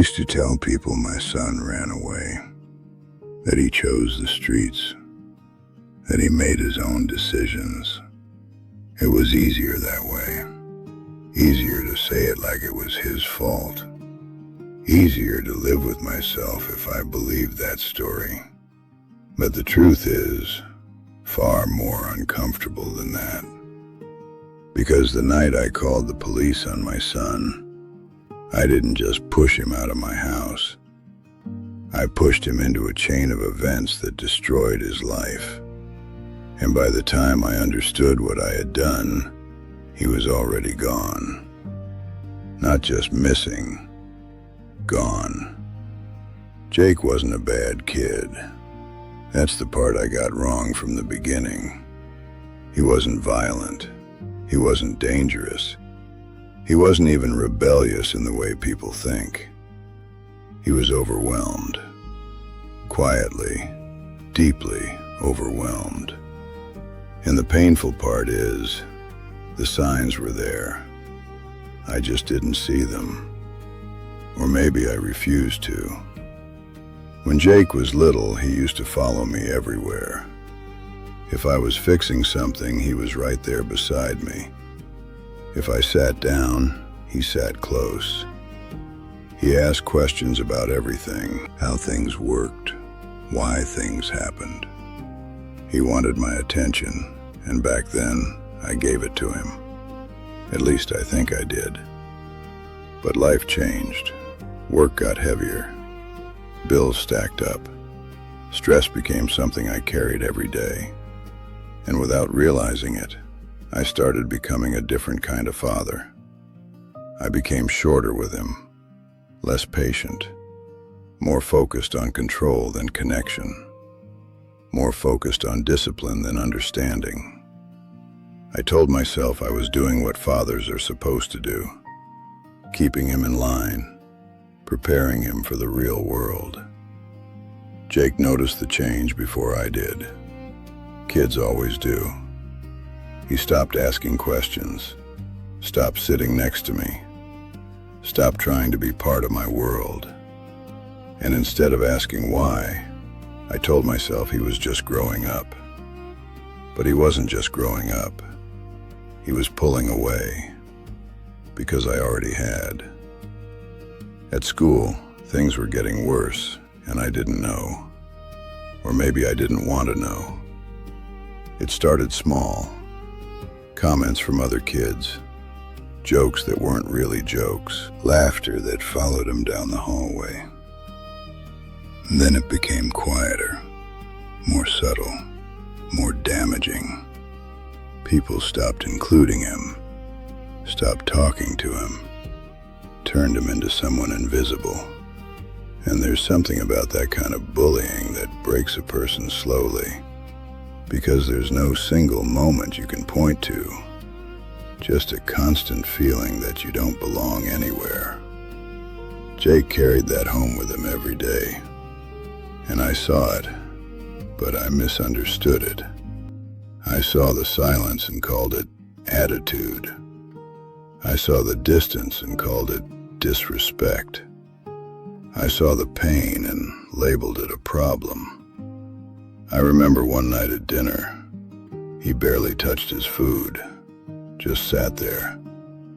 used to tell people my son ran away, that he chose the streets, that he made his own decisions. It was easier that way. Easier to say it like it was his fault. Easier to live with myself if I believed that story. But the truth is, far more uncomfortable than that. Because the night I called the police on my son, I didn't just push him out of my house. I pushed him into a chain of events that destroyed his life. And by the time I understood what I had done, he was already gone. Not just missing, gone. Jake wasn't a bad kid. That's the part I got wrong from the beginning. He wasn't violent. He wasn't dangerous. He wasn't even rebellious in the way people think. He was overwhelmed. Quietly, deeply overwhelmed. And the painful part is, the signs were there. I just didn't see them. Or maybe I refused to. When Jake was little, he used to follow me everywhere. If I was fixing something, he was right there beside me. If I sat down, he sat close. He asked questions about everything, how things worked, why things happened. He wanted my attention, and back then, I gave it to him. At least I think I did. But life changed. Work got heavier. Bills stacked up. Stress became something I carried every day. And without realizing it, I started becoming a different kind of father. I became shorter with him, less patient, more focused on control than connection, more focused on discipline than understanding. I told myself I was doing what fathers are supposed to do, keeping him in line, preparing him for the real world. Jake noticed the change before I did. Kids always do. He stopped asking questions, stopped sitting next to me, stopped trying to be part of my world. And instead of asking why, I told myself he was just growing up. But he wasn't just growing up. He was pulling away, because I already had. At school, things were getting worse, and I didn't know. Or maybe I didn't want to know. It started small. Comments from other kids, jokes that weren't really jokes, laughter that followed him down the hallway. And then it became quieter, more subtle, more damaging. People stopped including him, stopped talking to him, turned him into someone invisible. And there's something about that kind of bullying that breaks a person slowly, because there's no single moment you can point to, just a constant feeling that you don't belong anywhere. Jake carried that home with him every day, and I saw it, but I misunderstood it. I saw the silence and called it attitude. I saw the distance and called it disrespect. I saw the pain and labeled it a problem. I remember one night at dinner, he barely touched his food, just sat there,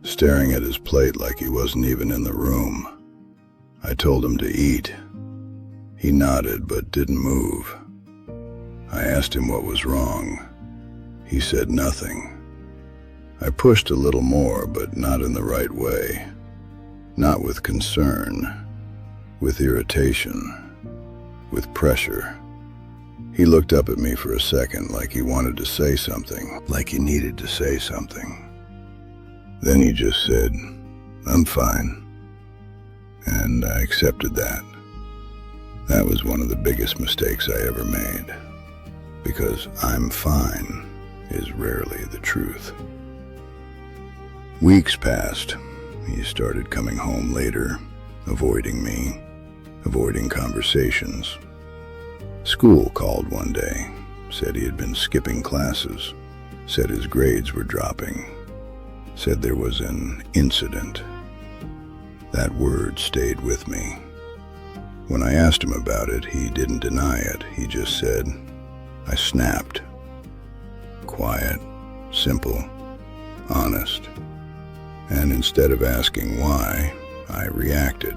staring at his plate like he wasn't even in the room. I told him to eat. He nodded but didn't move. I asked him what was wrong. He said nothing. I pushed a little more, but not in the right way. Not with concern, with irritation, with pressure. He looked up at me for a second like he wanted to say something, like he needed to say something. Then he just said, "I'm fine." And I accepted that. That was one of the biggest mistakes I ever made, because "I'm fine" is rarely the truth. Weeks passed. He started coming home later, avoiding me, avoiding conversations. School called one day, said he had been skipping classes, said his grades were dropping, said there was an incident. That word stayed with me. When I asked him about it, he didn't deny it. He just said, I snapped. Quiet, simple, honest. And instead of asking why, I reacted.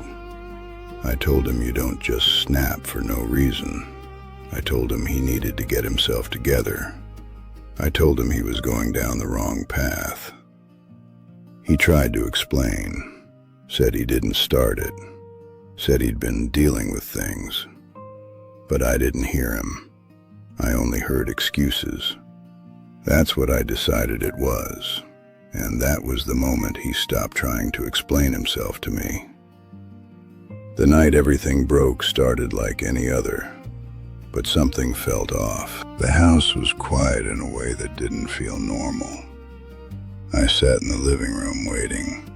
I told him you don't just snap for no reason. I told him he needed to get himself together. I told him he was going down the wrong path. He tried to explain, said he didn't start it, said he'd been dealing with things. But I didn't hear him. I only heard excuses. That's what I decided it was, and that was the moment he stopped trying to explain himself to me. The night everything broke started like any other, but something felt off. The house was quiet in a way that didn't feel normal. I sat in the living room waiting.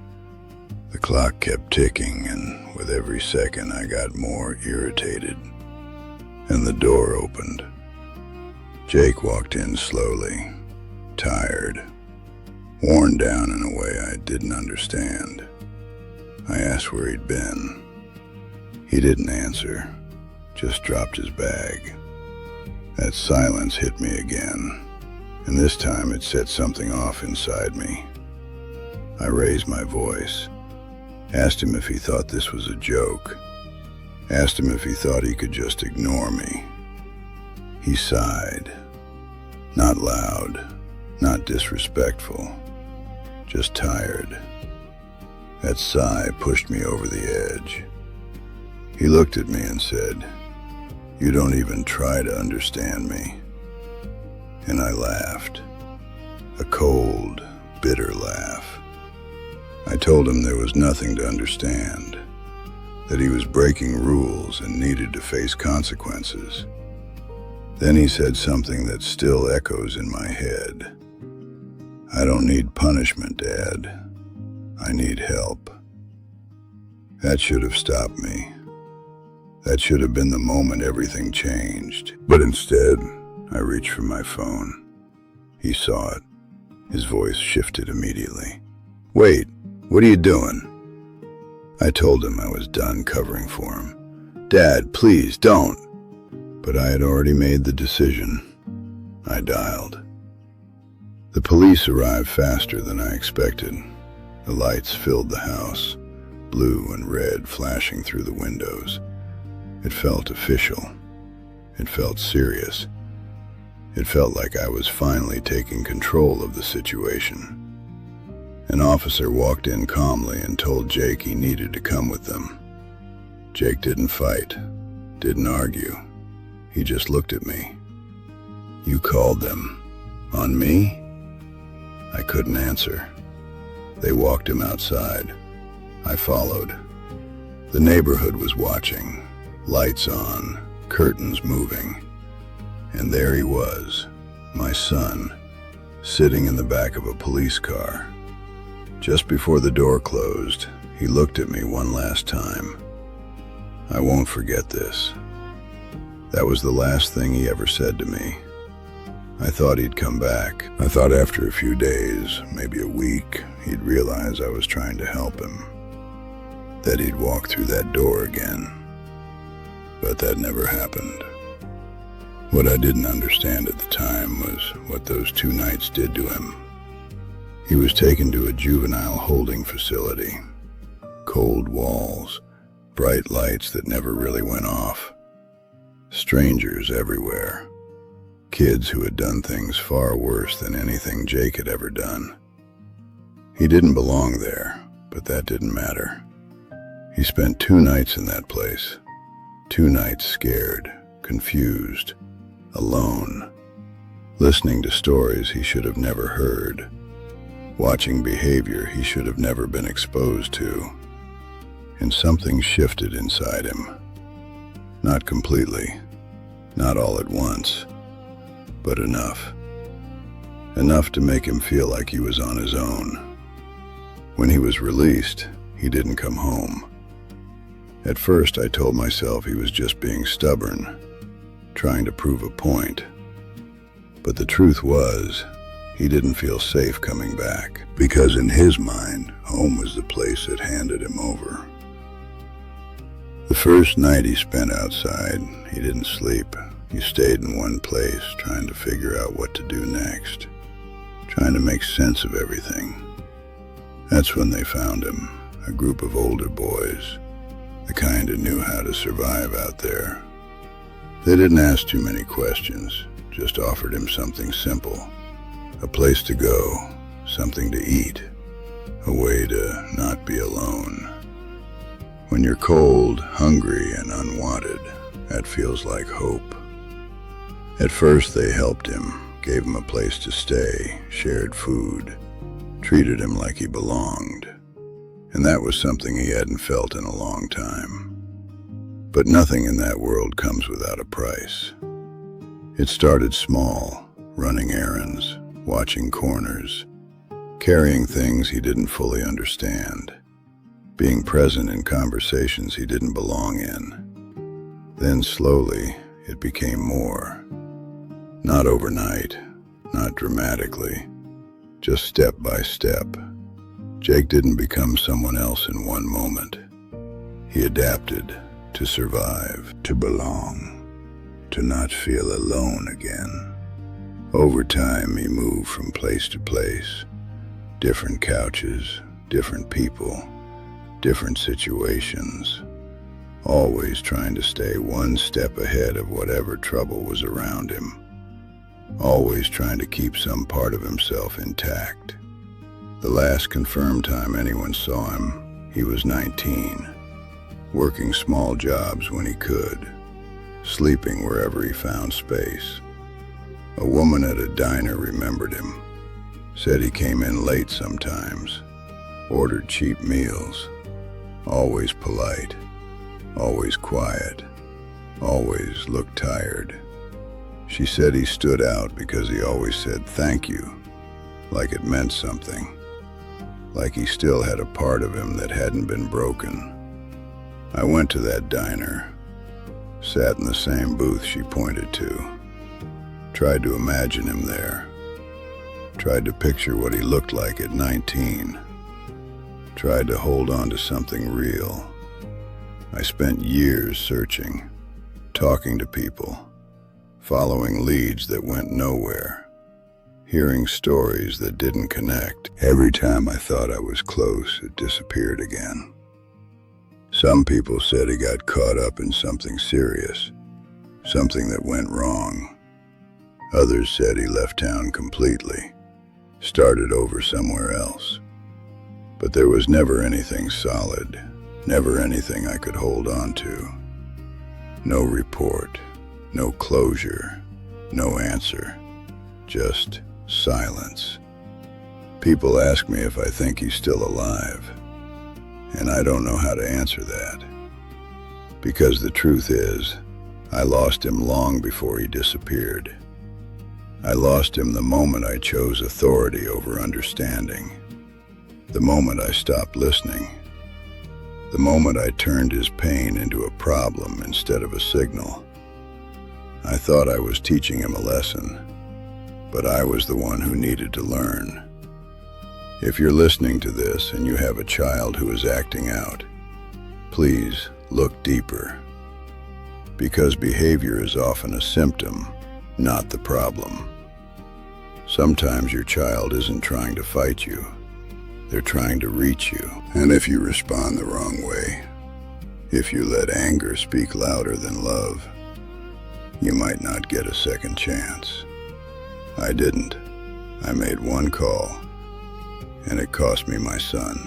The clock kept ticking, and with every second I got more irritated. And the door opened. Jake walked in slowly, tired, worn down in a way I didn't understand. I asked where he'd been. He didn't answer, just dropped his bag. That silence hit me again, and this time it set something off inside me. I raised my voice, asked him if he thought this was a joke, asked him if he thought he could just ignore me. He sighed, not loud, not disrespectful, just tired. That sigh pushed me over the edge. He looked at me and said, "You don't even try to understand me." And I laughed, a cold, bitter laugh. I told him there was nothing to understand, that he was breaking rules and needed to face consequences. Then he said something that still echoes in my head. "I don't need punishment, Dad. I need help." That should have stopped me. That should have been the moment everything changed. But instead, I reached for my phone. He saw it. His voice shifted immediately. "Wait, what are you doing?" I told him I was done covering for him. "Dad, please, don't." But I had already made the decision. I dialed. The police arrived faster than I expected. The lights filled the house, blue and red flashing through the windows. It felt official. It felt serious. It felt like I was finally taking control of the situation. An officer walked in calmly and told Jake he needed to come with them. Jake didn't fight, didn't argue. He just looked at me. "You called them. On me?" I couldn't answer. They walked him outside. I followed. The neighborhood was watching. Lights on, curtains moving. And there he was, my son, sitting in the back of a police car. Just before the door closed, he looked at me one last time. I won't forget this. That was the last thing he ever said to me. I thought he'd come back. I thought after a few days, maybe a week, he'd realize I was trying to help him. That he'd walk through that door again. But that never happened. What I didn't understand at the time was what those 2 nights did to him. He was taken to a juvenile holding facility. Cold walls, bright lights that never really went off. Strangers everywhere. Kids who had done things far worse than anything Jake had ever done. He didn't belong there, but that didn't matter. He spent 2 nights in that place. 2 nights scared, confused, alone, listening to stories he should have never heard, watching behavior he should have never been exposed to. And something shifted inside him. Not completely, not all at once, but enough. Enough to make him feel like he was on his own. When he was released, he didn't come home. At first, I told myself he was just being stubborn, trying to prove a point. But the truth was, He didn't feel safe coming back, because in his mind, home was the place that handed him over. The first night he spent outside, he didn't sleep. He stayed in one place, trying to figure out what to do next, trying to make sense of everything. That's when they found him, a group of older boys, the kind who knew how to survive out there. They didn't ask too many questions, just offered him something simple, a place to go, something to eat, a way to not be alone. When you're cold, hungry, and unwanted, that feels like hope. At first they helped him, gave him a place to stay, shared food, treated him like he belonged. And that was something he hadn't felt in a long time. But nothing in that world comes without a price. It started small, running errands, watching corners, carrying things he didn't fully understand, being present in conversations he didn't belong in. Then slowly, it became more. Not overnight, not dramatically, just step by step. Jake didn't become someone else in one moment. He adapted to survive, to belong, to not feel alone again. Over time, he moved from place to place, different couches, different people, different situations, always trying to stay one step ahead of whatever trouble was around him, always trying to keep some part of himself intact. The last confirmed time anyone saw him, he was 19, working small jobs when he could, sleeping wherever he found space. A woman at a diner remembered him, said he came in late sometimes, ordered cheap meals, always polite, always quiet, always looked tired. She said he stood out because he always said thank you, like it meant something, like he still had a part of him that hadn't been broken. I went to that diner, sat in the same booth she pointed to, tried to imagine him there, tried to picture what he looked like at 19, tried to hold on to something real. I spent years searching, talking to people, following leads that went nowhere, hearing stories that didn't connect. Every time I thought I was close, it disappeared again. Some people said he got caught up in something serious, something that went wrong. Others said he left town completely, started over somewhere else. But there was never anything solid, never anything I could hold on to. No report, no closure, no answer, just silence. People ask me if I think he's still alive, and I don't know how to answer that. Because the truth is, I lost him long before he disappeared. I lost him the moment I chose authority over understanding, the moment I stopped listening, the moment I turned his pain into a problem instead of a signal. I thought I was teaching him a lesson, but I was the one who needed to learn. If you're listening to this and you have a child who is acting out, please look deeper, because behavior is often a symptom, not the problem. Sometimes your child isn't trying to fight you. They're trying to reach you. And if you respond the wrong way, if you let anger speak louder than love, you might not get a second chance. I didn't. I made one call, and it cost me my son.